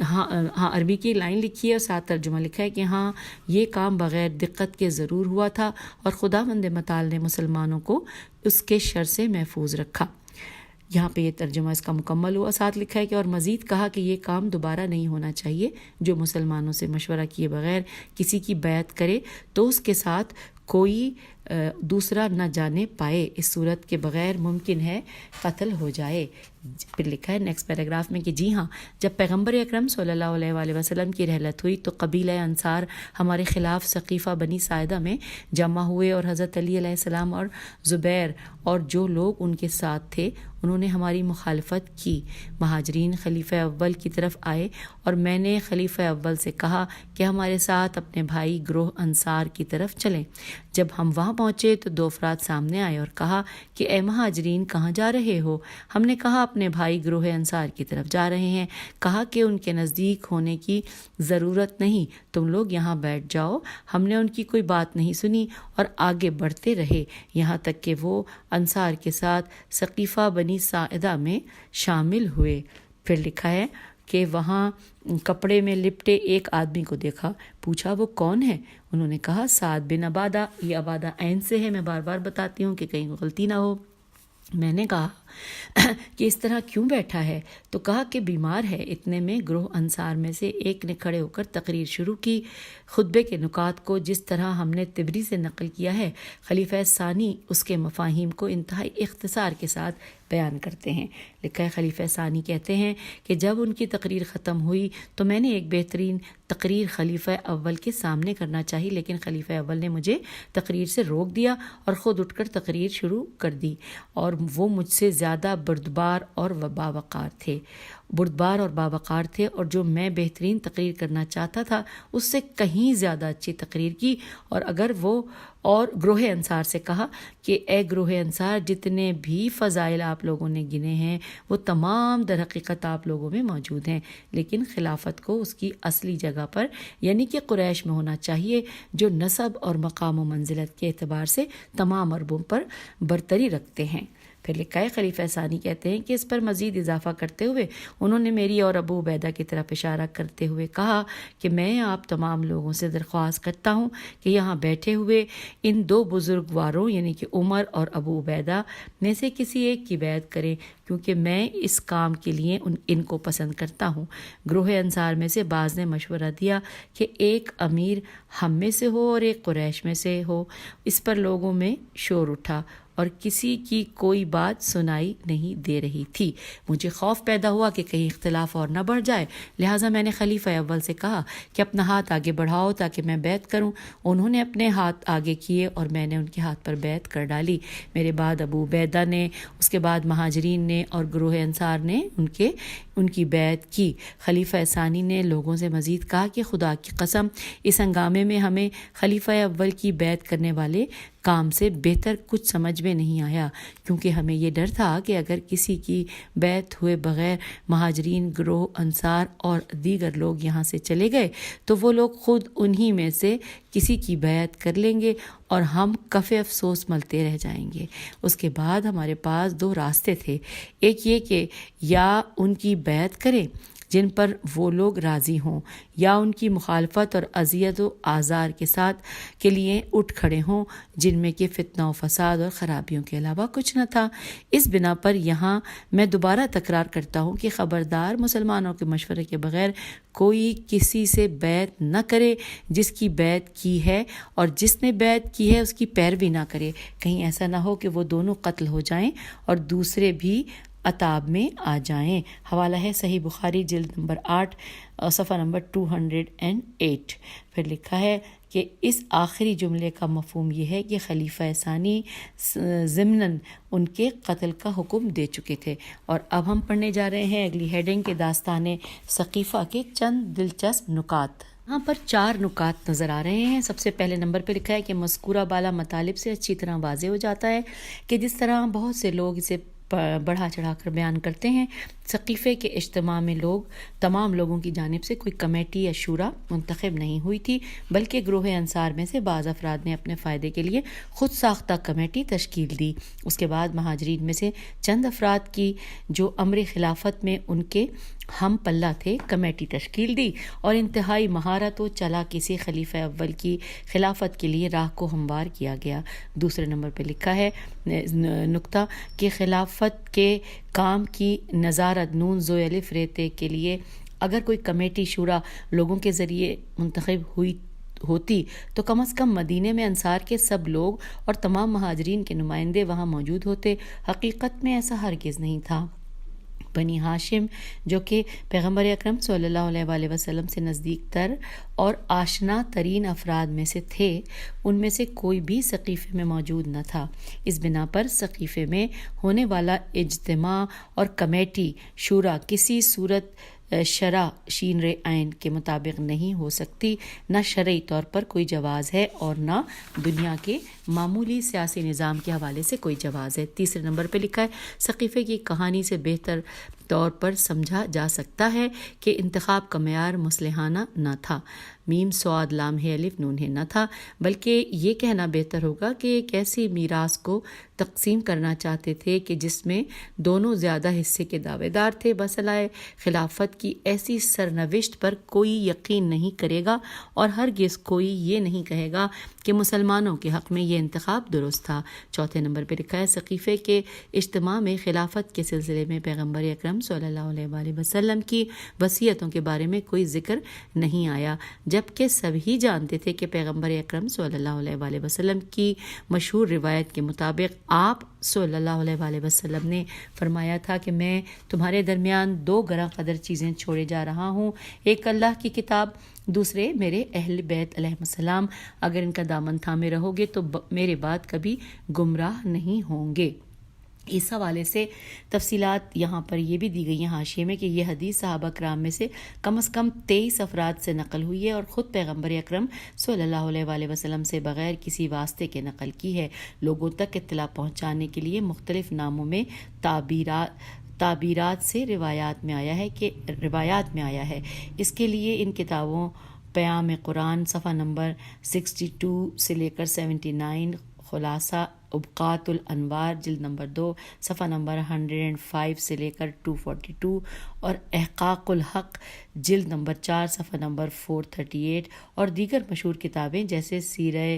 ہاں عربی کی لائن لکھی ہے اور ساتھ ترجمہ لکھا ہے کہ ہاں یہ کام بغیر دقت کے ضرور ہوا تھا، اور خداوند متعال نے مسلمانوں کو اس کے شر سے محفوظ رکھا۔ یہاں پہ یہ ترجمہ اس کا مکمل ہوا۔ ساتھ لکھا ہے کہ اور مزید کہا کہ یہ کام دوبارہ نہیں ہونا چاہیے، جو مسلمانوں سے مشورہ کیے بغیر کسی کی بیعت کرے تو اس کے ساتھ کوئی دوسرا نہ جانے پائے، اس صورت کے بغیر ممکن ہے قتل ہو جائے۔ پھر لکھا ہے نیکسٹ پیراگراف میں کہ جی ہاں، جب پیغمبر اکرم صلی اللہ علیہ وآلہ وسلم کی رحلت ہوئی تو قبیلہ انصار ہمارے خلاف ثقیفہ بنی ساعدہ میں جمع ہوئے، اور حضرت علی علیہ السلام اور زبیر اور جو لوگ ان کے ساتھ تھے انہوں نے ہماری مخالفت کی۔ مہاجرین خلیفہ اول کی طرف آئے اور میں نے خلیفہ اول سے کہا کہ ہمارے ساتھ اپنے بھائی گروہ انصار کی طرف چلیں۔ جب ہم وہاں پہنچے تو دو افراد سامنے آئے اور کہا کہ اے مہاجرین کہاں جا رہے ہو؟ ہم نے کہا اپنے بھائی گروہ انصار کی طرف جا رہے ہیں۔ کہا کہ ان کے نزدیک ہونے کی ضرورت نہیں، تم لوگ یہاں بیٹھ جاؤ۔ ہم نے ان کی کوئی بات نہیں سنی اور آگے بڑھتے رہے یہاں تک کہ وہ انصار کے ساتھ ثقیفہ بنی ساعدہ میں شامل ہوئے۔ پھر لکھا ہے کہ وہاں کپڑے میں لپٹے ایک آدمی کو دیکھا، پوچھا وہ کون ہے؟ انہوں نے کہا سعد بن عبادہ۔ یہ عبادہ عین سے ہے، میں بار بار بتاتی ہوں کہ کہیں غلطی نہ ہو۔ میں نے کہا کہ اس طرح کیوں بیٹھا ہے؟ تو کہا کہ بیمار ہے۔ اتنے میں گروہ انصار میں سے ایک نے کھڑے ہو کر تقریر شروع کی۔ خطبے کے نکات کو جس طرح ہم نے طبری سے نقل کیا ہے، خلیفہ ثانی اس کے مفاہیم کو انتہائی اختصار کے ساتھ بیان کرتے ہیں۔ لکھا ہے خلیفہ ثانی کہتے ہیں کہ جب ان کی تقریر ختم ہوئی تو میں نے ایک بہترین تقریر خلیفہ اول کے سامنے کرنا چاہی، لیکن خلیفہ اول نے مجھے تقریر سے روک دیا اور خود اٹھ کر تقریر شروع کر دی، اور وہ مجھ سے زیادہ بردبار اور باوقار تھے اور جو میں بہترین تقریر کرنا چاہتا تھا اس سے کہیں زیادہ اچھی تقریر کی۔ اور گروہ انصار سے کہا کہ اے گروہ انصار، جتنے بھی فضائل آپ لوگوں نے گنے ہیں وہ تمام در حقیقت آپ لوگوں میں موجود ہیں، لیکن خلافت کو اس کی اصلی جگہ پر یعنی کہ قریش میں ہونا چاہیے، جو نسب اور مقام و منزلت کے اعتبار سے تمام عربوں پر برتری رکھتے ہیں۔ پھر لکھا ہے خلیفہ ثانی کہتے ہیں کہ اس پر مزید اضافہ کرتے ہوئے انہوں نے میری اور ابو عبیدہ کی طرف اشارہ کرتے ہوئے کہا کہ میں آپ تمام لوگوں سے درخواست کرتا ہوں کہ یہاں بیٹھے ہوئے ان دو بزرگواروں یعنی کہ عمر اور ابو عبیدہ میں سے کسی ایک کی بیعت کریں، کیونکہ میں اس کام کے لیے ان کو پسند کرتا ہوں۔ گروہ انصار میں سے بعض نے مشورہ دیا کہ ایک امیر ہم میں سے ہو اور ایک قریش میں سے ہو۔ اس پر لوگوں میں شور اٹھا اور کسی کی کوئی بات سنائی نہیں دے رہی تھی۔ مجھے خوف پیدا ہوا کہ کہیں اختلاف اور نہ بڑھ جائے، لہٰذا میں نے خلیفہ اول سے کہا کہ اپنا ہاتھ آگے بڑھاؤ تاکہ میں بیعت کروں۔ انہوں نے اپنے ہاتھ آگے کیے اور میں نے ان کے ہاتھ پر بیعت کر ڈالی۔ میرے بعد ابو عبیدہ نے، اس کے بعد مہاجرین نے اور گروہ انصار نے ان کی بیعت کی۔ خلیفہ ثانی نے لوگوں سے مزید کہا کہ خدا کی قسم اس ہنگامے میں ہمیں خلیفہ اول کی بیعت کرنے والے کام سے بہتر کچھ سمجھ میں نہیں آیا، کیونکہ ہمیں یہ ڈر تھا کہ اگر کسی کی بیعت ہوئے بغیر مہاجرین، گروہ انصار اور دیگر لوگ یہاں سے چلے گئے تو وہ لوگ خود انہی میں سے کسی کی بیعت کر لیں گے اور ہم کف افسوس ملتے رہ جائیں گے۔ اس کے بعد ہمارے پاس دو راستے تھے، ایک یہ کہ یا ان کی بیعت کریں جن پر وہ لوگ راضی ہوں، یا ان کی مخالفت اور اذیت و آزار کے ساتھ کے لیے اٹھ کھڑے ہوں جن میں کہ فتنہ و فساد اور خرابیوں کے علاوہ کچھ نہ تھا۔ اس بنا پر یہاں میں دوبارہ تکرار کرتا ہوں کہ خبردار مسلمانوں کے مشورے کے بغیر کوئی کسی سے بیعت نہ کرے جس کی بیعت کی ہے، اور جس نے بیعت کی ہے اس کی پیروی نہ کرے، کہیں ایسا نہ ہو کہ وہ دونوں قتل ہو جائیں اور دوسرے بھی عطاب میں آ جائیں۔ حوالہ ہے صحیح بخاری جلد نمبر 8 صفحہ نمبر 208۔ پھر لکھا ہے کہ اس آخری جملے کا مفہوم یہ ہے کہ خلیفہ ثانی ضمناً ان کے قتل کا حکم دے چکے تھے۔ اور اب ہم پڑھنے جا رہے ہیں اگلی ہیڈنگ کے داستان ثقیفہ کے چند دلچسپ نکات۔ یہاں پر 4 نکات نظر آ رہے ہیں۔ سب سے پہلے نمبر پہ لکھا ہے کہ مذکورہ بالا مطالب سے اچھی طرح واضح ہو جاتا ہے کہ جس طرح بہت سے لوگ اسے بڑھا چڑھا کر بیان کرتے ہیں، ثقیفے کے اجتماع میں تمام لوگوں کی جانب سے کوئی کمیٹی یا شورا منتخب نہیں ہوئی تھی، بلکہ گروہ انصار میں سے بعض افراد نے اپنے فائدے کے لیے خود ساختہ کمیٹی تشکیل دی۔ اس کے بعد مہاجرین میں سے چند افراد کی جو امر خلافت میں ان کے ہم پلہ تھے کمیٹی تشکیل دی اور انتہائی مہارت و چالاکی سے خلیفہ اول کی خلافت کے لیے راہ کو ہموار کیا گیا۔ دوسرے نمبر پہ لکھا ہے نکتہ کہ خلافت کے کام کی نظارت نون ذو الف ریتے کے لیے اگر کوئی کمیٹی شورا لوگوں کے ذریعے منتخب ہوتی تو کم از کم مدینے میں انصار کے سب لوگ اور تمام مہاجرین کے نمائندے وہاں موجود ہوتے۔ حقیقت میں ایسا ہرگز نہیں تھا۔ بنی ہاشم جو کہ پیغمبر اکرم صلی اللہ علیہ وآلہ وسلم سے نزدیک تر اور آشنا ترین افراد میں سے تھے، ان میں سے کوئی بھی ثقیفے میں موجود نہ تھا۔ اس بنا پر ثقیفے میں ہونے والا اجتماع اور کمیٹی شورا کسی صورت شرع شین عین کے مطابق نہیں ہو سکتی، نہ شرعی طور پر کوئی جواز ہے اور نہ دنیا کے معمولی سیاسی نظام کے حوالے سے کوئی جواز ہے۔ تیسرے نمبر پہ لکھا ہے ثقیفے کی کہانی سے بہتر طور پر سمجھا جا سکتا ہے کہ انتخاب کا معیار مصلحانہ نہ تھا، میم صاد لام ہے الف نون ہے نہ تھا، بلکہ یہ کہنا بہتر ہوگا کہ ایک ایسی میراث کو تقسیم کرنا چاہتے تھے کہ جس میں دونوں زیادہ حصے کے دعوے دار تھے۔ مسئلہ خلافت کی ایسی سرنوشت پر کوئی یقین نہیں کرے گا اور ہرگز کوئی یہ نہیں کہے گا کہ مسلمانوں کے حق میں یہ انتخاب درست تھا۔ چوتھے نمبر پہ لکھا ہے ثقیفے کے اجتماع میں خلافت کے سلسلے میں پیغمبر اکرم صلی اللہ علیہ وآلہ وسلم کی وصیتوں کے بارے میں کوئی ذکر نہیں آیا، جبکہ سبھی جانتے تھے کہ پیغمبر اکرم صلی اللہ علیہ وآلہ وسلم کی مشہور روایت کے مطابق آپ صلی اللہ علیہ وآلہ وسلم نے فرمایا تھا کہ میں تمہارے درمیان 2 گراں قدر چیزیں چھوڑے جا رہا ہوں، ایک اللہ کی کتاب، دوسرے میرے اہل بیت علیہ السلام، اگر ان کا دامن تھامے رہو گے تو میرے بعد کبھی گمراہ نہیں ہوں گے۔ اس حوالے سے تفصیلات یہاں پر یہ بھی دی گئی ہیں حاشیے میں کہ یہ حدیث صحابہ کرام میں سے کم از کم 23 افراد سے نقل ہوئی ہے اور خود پیغمبر اکرم صلی اللہ علیہ وآلہ وسلم سے بغیر کسی واسطے کے نقل کی ہے۔ لوگوں تک اطلاع پہنچانے کے لیے مختلف ناموں میں تعبیرات سے روایات میں آیا ہے۔ اس کے لیے ان کتابوں پیام قرآن صفحہ نمبر 62 سے لے کر 79، خلاصہ ابقات الانوار جلد نمبر 2 صفحہ نمبر 105 سے لے کر 242 اور احقاق الحق جلد نمبر 4 صفحہ نمبر 438 اور دیگر مشہور کتابیں جیسے سیرہ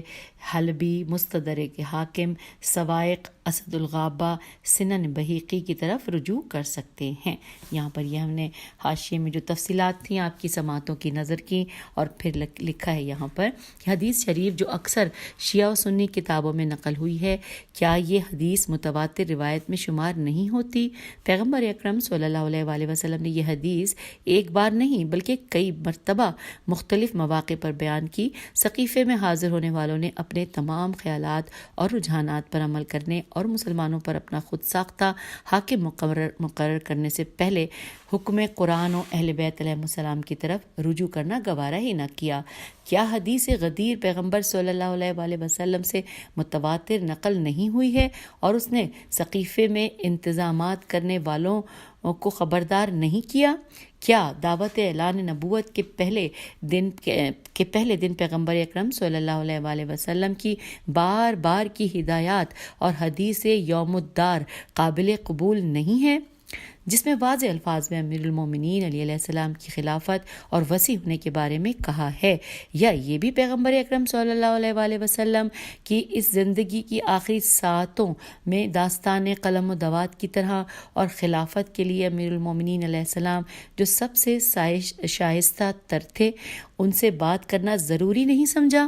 حلبی، مستدرک حاکم، سوائق اسد الغابہ، سنن بہیقی کی طرف رجوع کر سکتے ہیں۔ یہاں پر یہ ہم نے حاشیے میں جو تفصیلات تھیں آپ کی سماعتوں کی نظر کی، اور پھر لکھا ہے یہاں پر حدیث شریف جو اکثر شیعہ و سنی کتابوں میں نقل ہوئی ہے، کیا یہ حدیث متواتر روایت میں شمار نہیں ہوتی؟ پیغمبر اکرم صلی اللہ علیہ وآلہ وسلم نے یہ حدیث ایک بار نہیں بلکہ کئی مرتبہ مختلف مواقع پر بیان کی۔ سقیفے میں حاضر ہونے والوں نے اپنے تمام خیالات اور رجحانات پر عمل کرنے اور مسلمانوں پر اپنا خود ساختہ حاکم مقرر کرنے سے پہلے حکم قرآن و اہل بیت علیہ السلام کی طرف رجوع کرنا گوارا ہی نہ کیا۔ کیا حدیث غدیر پیغمبر صلی اللہ علیہ وآلہ وسلم سے متواتر نقل نہیں ہوئی ہے اور اس نے سقیفے میں انتظامات کرنے والوں کو خبردار نہیں کیا؟ کیا دعوت اعلان نبوت کے پہلے دن پیغمبر اکرم صلی اللہ علیہ وآلہ وسلم کی بار بار کی ہدایات اور حدیث یوم الدار قابل قبول نہیں ہے، جس میں واضح الفاظ میں امیر المومنین علیہ السلام کی خلافت اور وسیع ہونے کے بارے میں کہا ہے؟ یا یہ بھی پیغمبر اکرم صلی اللہ علیہ وآلہ وسلم کی اس زندگی کی آخری ساعتوں میں داستان قلم و دوات کی طرح، اور خلافت کے لیے امیر المومنین علیہ السلام جو سب سے شائستہ تر تھے ان سے بات کرنا ضروری نہیں سمجھا؟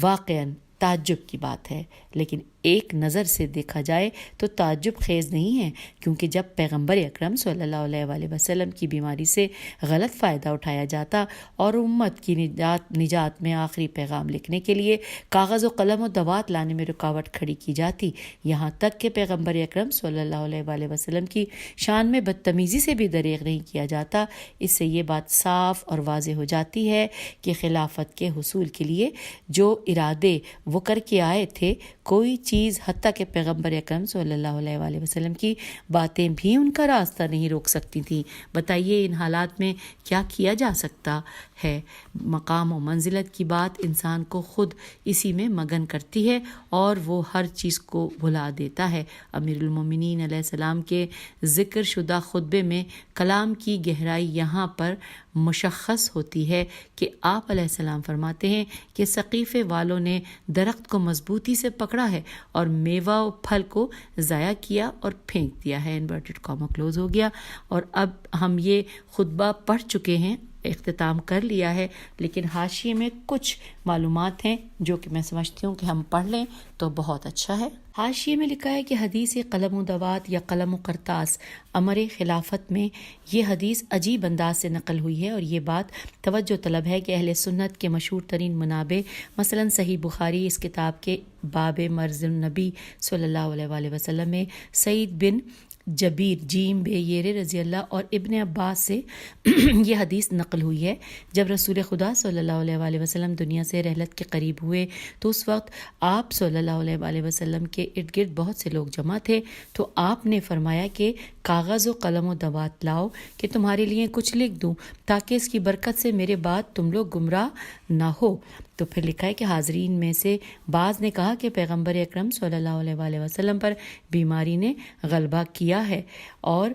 واقعاً تعجب کی بات ہے، لیکن ایک نظر سے دیکھا جائے تو تعجب خیز نہیں ہے، کیونکہ جب پیغمبر اکرم صلی اللہ علیہ وآلہ وسلم کی بیماری سے غلط فائدہ اٹھایا جاتا اور امت کی نجات میں آخری پیغام لکھنے کے لیے کاغذ و قلم و دوات لانے میں رکاوٹ کھڑی کی جاتی، یہاں تک کہ پیغمبر اکرم صلی اللہ علیہ وآلہ وسلم کی شان میں بدتمیزی سے بھی دریغ نہیں کیا جاتا، اس سے یہ بات صاف اور واضح ہو جاتی ہے کہ خلافت کے حصول کے لیے جو ارادے وہ کر کے آئے تھے، کوئی چیز حتیٰ کہ پیغمبر اکرم صلی اللہ علیہ وآلہ وسلم کی باتیں بھی ان کا راستہ نہیں روک سکتی تھیں۔ بتائیے ان حالات میں کیا کیا جا سکتا ہے؟ مقام و منزلت کی بات انسان کو خود اسی میں مگن کرتی ہے اور وہ ہر چیز کو بھلا دیتا ہے۔ امیر المومنین علیہ السلام کے ذکر شدہ خطبے میں کلام کی گہرائی یہاں پر مشخص ہوتی ہے کہ آپ علیہ السلام فرماتے ہیں کہ سقیفے والوں نے درخت کو مضبوطی سے پکڑا ہے اور میوہ و پھل کو ضائع کیا اور پھینک دیا ہے۔ انورٹڈ کاما کلوز ہو گیا، اور اب ہم یہ خطبہ پڑھ چکے ہیں، اختتام کر لیا ہے، لیکن حاشیے میں کچھ معلومات ہیں جو کہ میں سمجھتی ہوں کہ ہم پڑھ لیں تو بہت اچھا ہے۔ حاشیے میں لکھا ہے کہ حدیث قلم و دوات یا قلم و کرتاس امر خلافت میں یہ حدیث عجیب انداز سے نقل ہوئی ہے، اور یہ بات توجہ طلب ہے کہ اہل سنت کے مشہور ترین منابع مثلا صحیح بخاری اس کتاب کے باب مرض النبی صلی اللہ علیہ وآلہ وسلم میں سعید بن جبیر جیم بے یرے رضی اللہ اور ابن عباس سے یہ حدیث نقل ہوئی ہے۔ جب رسول خدا صلی اللہ علیہ وآلہ وسلم دنیا سے رحلت کے قریب ہوئے تو اس وقت آپ صلی اللہ علیہ وآلہ وسلم کے ارد گرد بہت سے لوگ جمع تھے، تو آپ نے فرمایا کہ کاغذ و قلم و دوات لاؤ کہ تمہارے لیے کچھ لکھ دوں تاکہ اس کی برکت سے میرے بعد تم لوگ گمراہ نہ ہو۔ تو پھر لکھا ہے کہ حاضرین میں سے بعض نے کہا کہ پیغمبر اکرم صلی اللہ علیہ وآلہ وسلم پر بیماری نے غلبہ کیا ہے اور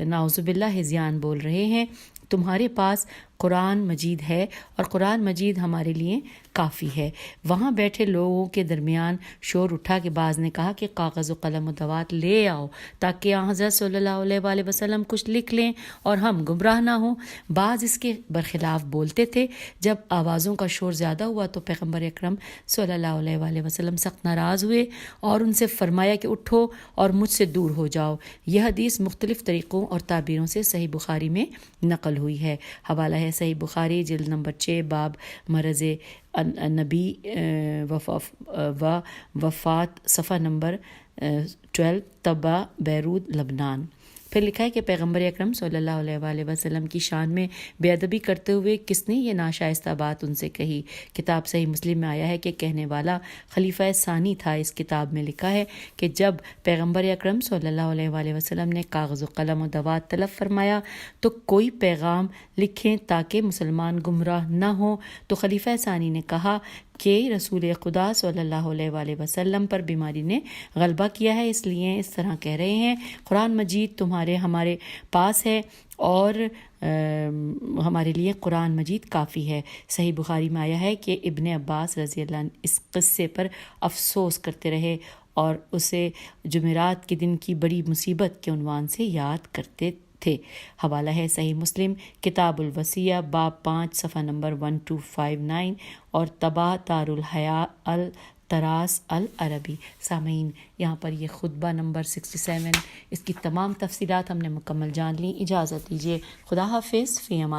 نعوذ باللہ ہذیان بول رہے ہیں، تمہارے پاس قرآن مجید ہے اور قرآن مجید ہمارے لیے کافی ہے۔ وہاں بیٹھے لوگوں کے درمیان شور اٹھا کہ بعض نے کہا کہ کاغذ و قلم و دوات لے آؤ تاکہ حضرت صلی اللہ علیہ وآلہ وسلم کچھ لکھ لیں اور ہم گمراہ نہ ہوں۔ بعض اس کے برخلاف بولتے تھے۔ جب آوازوں کا شور زیادہ ہوا تو پیغمبر اکرم صلی اللہ علیہ وآلہ وسلم سخت ناراض ہوئے اور ان سے فرمایا کہ اٹھو اور مجھ سے دور ہو جاؤ۔ یہ حدیث مختلف طریقوں اور تعبیروں سے صحیح بخاری میں نقل ہوئی ہے۔ حوالہ ہے صحیح بخاری جلد نمبر 6 باب مرض نبی و وفات صفحہ نمبر 12 طبع بیروت لبنان۔ پھر لکھا ہے کہ پیغمبر اکرم صلی اللہ علیہ وآلہ وسلم کی شان میں بے ادبی کرتے ہوئے کس نے یہ ناشائستہ بات ان سے کہی؟ کتاب صحیح مسلم میں آیا ہے کہ کہنے والا خلیفہ ثانی تھا۔ اس کتاب میں لکھا ہے کہ جب پیغمبر اکرم صلی اللہ علیہ وآلہ وسلم نے کاغذ و قلم و دوات طلب فرمایا تو کوئی پیغام لکھیں تاکہ مسلمان گمراہ نہ ہوں، تو خلیفہ ثانی نے کہا کہ رسول خدا صلی اللہ علیہ وآلہ وسلم پر بیماری نے غلبہ کیا ہے، اس لیے اس طرح کہہ رہے ہیں قرآن مجید ہمارے پاس ہے اور ہمارے لیے قرآن مجید کافی ہے۔ صحیح بخاری میں آیا ہے کہ ابن عباس رضی اللہ عنہ اس قصے پر افسوس کرتے رہے اور اسے جمعرات کے دن کی بڑی مصیبت کے عنوان سے یاد کرتے تھے۔ حوالہ ہے صحیح مسلم کتاب الوصیہ باب 5 صفحہ نمبر 1259 اور طبع دار الحیاء التراث العربی۔ سامعین، یہاں پر یہ خطبہ نمبر 67 اس کی تمام تفصیلات ہم نے مکمل جان لی۔ اجازت دیجیے، خدا حافظ، فی امان۔